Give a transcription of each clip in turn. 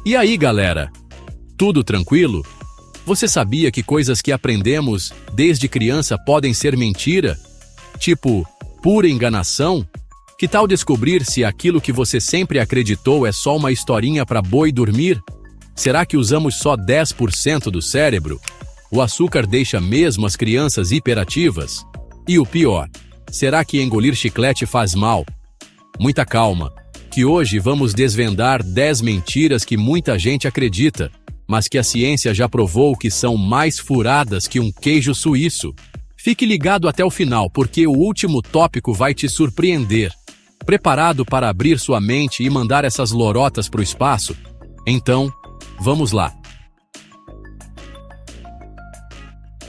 E aí, galera? Tudo tranquilo? Você sabia que coisas que aprendemos desde criança podem ser mentira? Tipo, pura enganação? Que tal descobrir se aquilo que você sempre acreditou é só uma historinha para boi dormir? Será que usamos só 10% do cérebro? O açúcar deixa mesmo as crianças hiperativas? E o pior, será que engolir chiclete faz mal? Muita calma, que hoje vamos desvendar 10 mentiras que muita gente acredita, mas que a ciência já provou que são mais furadas que um queijo suíço. Fique ligado até o final, porque o último tópico vai te surpreender. Preparado para abrir sua mente e mandar essas lorotas para o espaço? Então, vamos lá.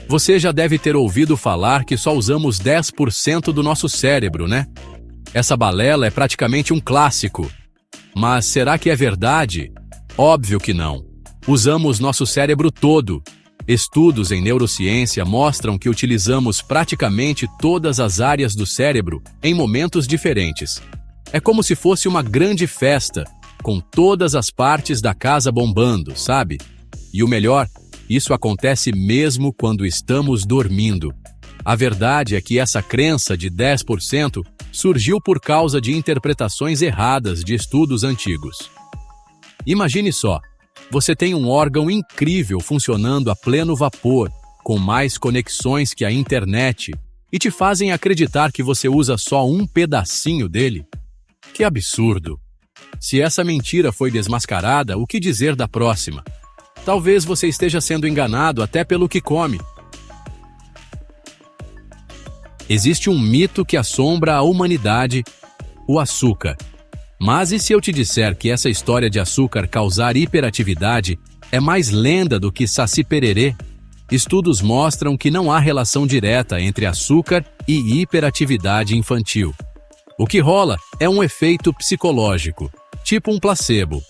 Você já deve ter ouvido falar que só usamos 10% do nosso cérebro, né? Essa balela é praticamente um clássico. Mas será que é verdade? Óbvio que não. Usamos nosso cérebro todo. Estudos em neurociência mostram que utilizamos praticamente todas as áreas do cérebro em momentos diferentes. É como se fosse uma grande festa, com todas as partes da casa bombando, sabe? E o melhor, isso acontece mesmo quando estamos dormindo. A verdade é que essa crença de 10% surgiu por causa de interpretações erradas de estudos antigos. Imagine só, você tem um órgão incrível funcionando a pleno vapor, com mais conexões que a internet, e te fazem acreditar que você usa só um pedacinho dele? Que absurdo! Se essa mentira foi desmascarada, o que dizer da próxima? Talvez você esteja sendo enganado até pelo que come. Existe um mito que assombra a humanidade: o açúcar. Mas e se eu te disser que essa história de açúcar causar hiperatividade é mais lenda do que saci pererê? Estudos mostram que não há relação direta entre açúcar e hiperatividade infantil. O que rola é um efeito psicológico, tipo um placebo.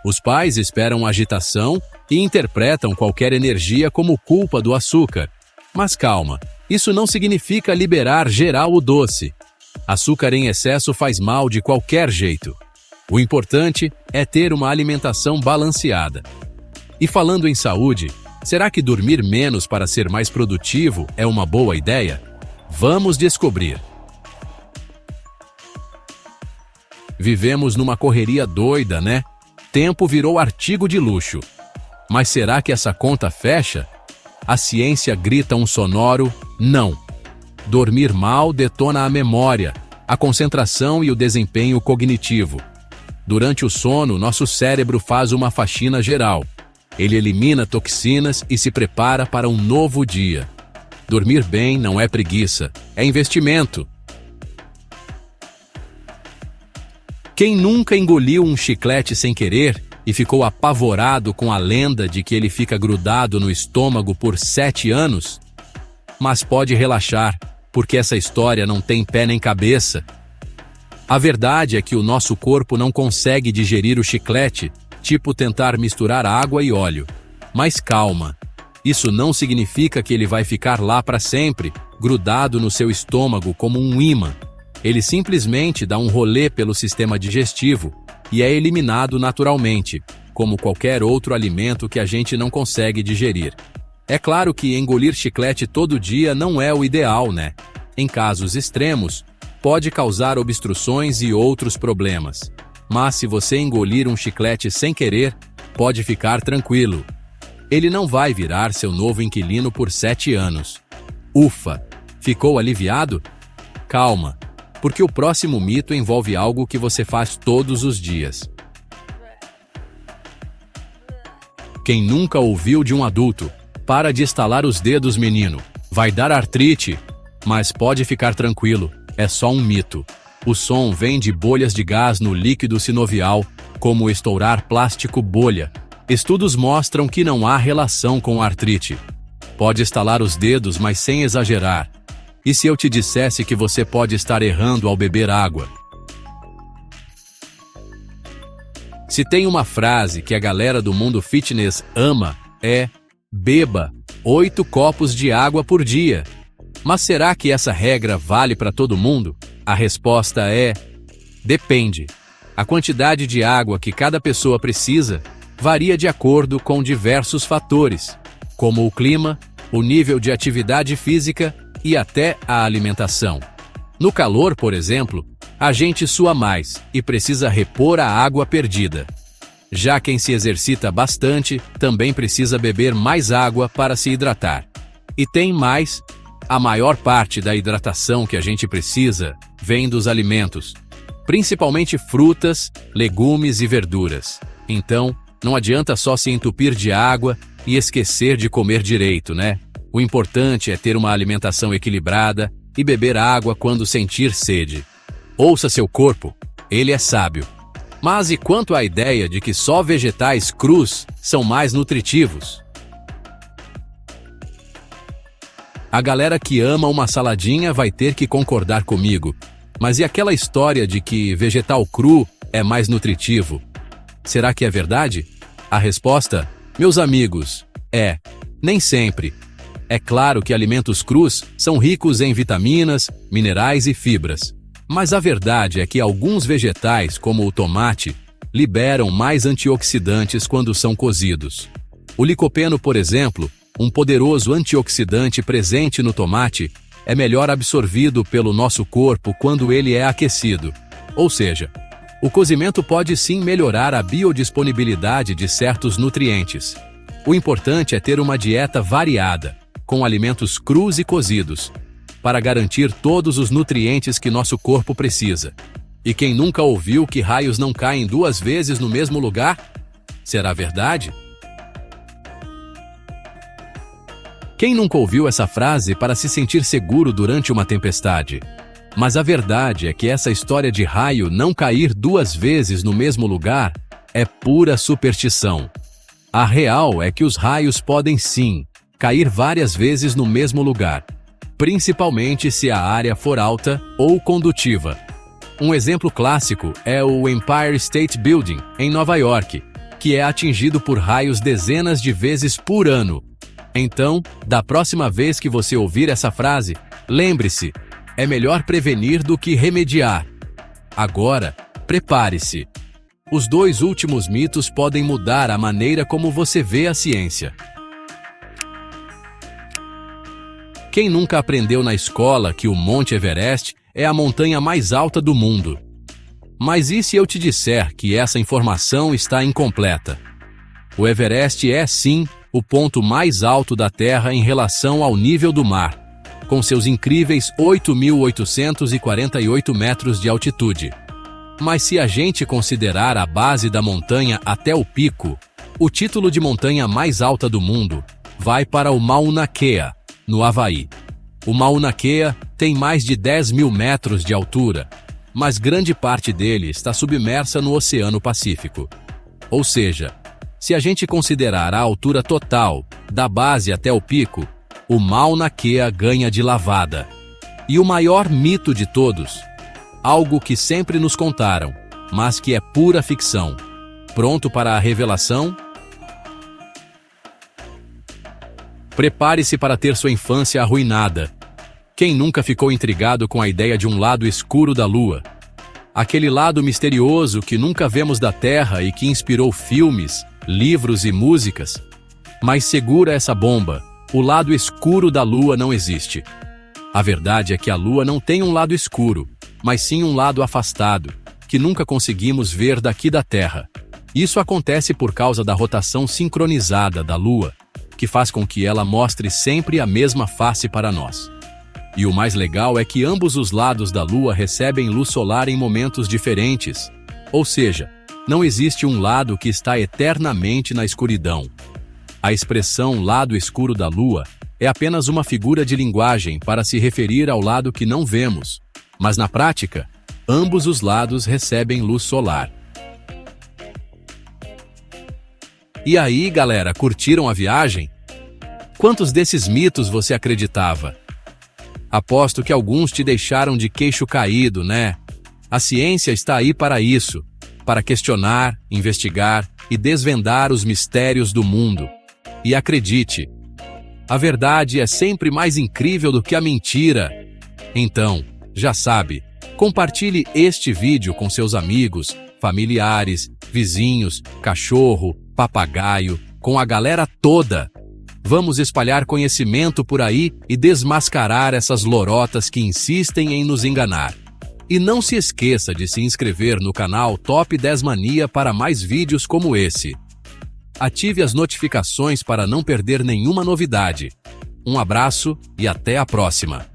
Os pais esperam agitação e interpretam qualquer energia como culpa do açúcar. Mas calma, isso não significa liberar geral o doce. Açúcar em excesso faz mal de qualquer jeito. O importante é ter uma alimentação balanceada. E falando em saúde, será que dormir menos para ser mais produtivo é uma boa ideia? Vamos descobrir. Vivemos numa correria doida, né? Tempo virou artigo de luxo. Mas será que essa conta fecha? A ciência grita um sonoro não. Dormir mal detona a memória, a concentração e o desempenho cognitivo. Durante o sono, nosso cérebro faz uma faxina geral. Ele elimina toxinas e se prepara para um novo dia. Dormir bem não é preguiça, é investimento. Quem nunca engoliu um chiclete sem querer e ficou apavorado com a lenda de que ele fica grudado no estômago por 7 anos? Mas pode relaxar, porque essa história não tem pé nem cabeça. A verdade é que o nosso corpo não consegue digerir o chiclete, tipo tentar misturar água e óleo. Mas calma, isso não significa que ele vai ficar lá para sempre, grudado no seu estômago como um ímã. Ele simplesmente dá um rolê pelo sistema digestivo e é eliminado naturalmente, como qualquer outro alimento que a gente não consegue digerir. É claro que engolir chiclete todo dia não é o ideal, né? Em casos extremos, pode causar obstruções e outros problemas. Mas se você engolir um chiclete sem querer, pode ficar tranquilo. Ele não vai virar seu novo inquilino por 7 anos. Ufa! Ficou aliviado? Calma, porque o próximo mito envolve algo que você faz todos os dias. Quem nunca ouviu de um adulto: para de estalar os dedos, menino, vai dar artrite? Mas pode ficar tranquilo, é só um mito. O som vem de bolhas de gás no líquido sinovial, como estourar plástico bolha. Estudos mostram que não há relação com artrite. Pode estalar os dedos, mas sem exagerar. E se eu te dissesse que você pode estar errando ao beber água? Se tem uma frase que a galera do mundo fitness ama, é: beba 8 copos de água por dia. Mas será que essa regra vale para todo mundo? A resposta é: depende. A quantidade de água que cada pessoa precisa varia de acordo com diversos fatores, como o clima, o nível de atividade física e até a alimentação. No calor, por exemplo, a gente sua mais e precisa repor a água perdida. Já quem se exercita bastante também precisa beber mais água para se hidratar. E tem mais, a maior parte da hidratação que a gente precisa vem dos alimentos, principalmente frutas, legumes e verduras. Então, não adianta só se entupir de água e esquecer de comer direito, né? O importante é ter uma alimentação equilibrada e beber água quando sentir sede. Ouça seu corpo, ele é sábio. Mas e quanto à ideia de que só vegetais crus são mais nutritivos? A galera que ama uma saladinha vai ter que concordar comigo. Mas e aquela história de que vegetal cru é mais nutritivo? Será que é verdade? A resposta, meus amigos, é: nem sempre. É claro que alimentos crus são ricos em vitaminas, minerais e fibras. Mas a verdade é que alguns vegetais, como o tomate, liberam mais antioxidantes quando são cozidos. O licopeno, por exemplo, um poderoso antioxidante presente no tomate, é melhor absorvido pelo nosso corpo quando ele é aquecido. Ou seja, o cozimento pode sim melhorar a biodisponibilidade de certos nutrientes. O importante é ter uma dieta variada, com alimentos crus e cozidos, para garantir todos os nutrientes que nosso corpo precisa. E quem nunca ouviu que raios não caem duas vezes no mesmo lugar? Será verdade? Quem nunca ouviu essa frase para se sentir seguro durante uma tempestade? Mas a verdade é que essa história de raio não cair duas vezes no mesmo lugar é pura superstição. A real é que os raios podem sim cair várias vezes no mesmo lugar, principalmente se a área for alta ou condutiva. Um exemplo clássico é o Empire State Building, em Nova York, que é atingido por raios dezenas de vezes por ano. Então, da próxima vez que você ouvir essa frase, lembre-se, é melhor prevenir do que remediar. Agora, prepare-se. Os dois últimos mitos podem mudar a maneira como você vê a ciência. Quem nunca aprendeu na escola que o Monte Everest é a montanha mais alta do mundo? Mas e se eu te disser que essa informação está incompleta? O Everest é, sim, o ponto mais alto da Terra em relação ao nível do mar, com seus incríveis 8.848 metros de altitude. Mas se a gente considerar a base da montanha até o pico, o título de montanha mais alta do mundo vai para o Mauna Kea, no Havaí. O Mauna Kea tem mais de 10.000 metros de altura, mas grande parte dele está submersa no Oceano Pacífico. Ou seja, se a gente considerar a altura total, da base até o pico, o Mauna Kea ganha de lavada. E o maior mito de todos, algo que sempre nos contaram, mas que é pura ficção. Pronto para a revelação? Prepare-se para ter sua infância arruinada. Quem nunca ficou intrigado com a ideia de um lado escuro da Lua? Aquele lado misterioso que nunca vemos da Terra e que inspirou filmes, livros e músicas? Mas segura essa bomba, o lado escuro da Lua não existe. A verdade é que a Lua não tem um lado escuro, mas sim um lado afastado, que nunca conseguimos ver daqui da Terra. Isso acontece por causa da rotação sincronizada da Lua, que faz com que ela mostre sempre a mesma face para nós. E o mais legal é que ambos os lados da Lua recebem luz solar em momentos diferentes, ou seja, não existe um lado que está eternamente na escuridão. A expressão lado escuro da Lua é apenas uma figura de linguagem para se referir ao lado que não vemos, mas na prática, ambos os lados recebem luz solar. E aí, galera, curtiram a viagem? Quantos desses mitos você acreditava? Aposto que alguns te deixaram de queixo caído, né? A ciência está aí para isso, para questionar, investigar e desvendar os mistérios do mundo. E acredite, a verdade é sempre mais incrível do que a mentira. Então, já sabe, compartilhe este vídeo com seus amigos, familiares, vizinhos, cachorro, Papagaio, com a galera toda. Vamos espalhar conhecimento por aí e desmascarar essas lorotas que insistem em nos enganar. E não se esqueça de se inscrever no canal Top 10 Mania para mais vídeos como esse. Ative as notificações para não perder nenhuma novidade. Um abraço e até a próxima!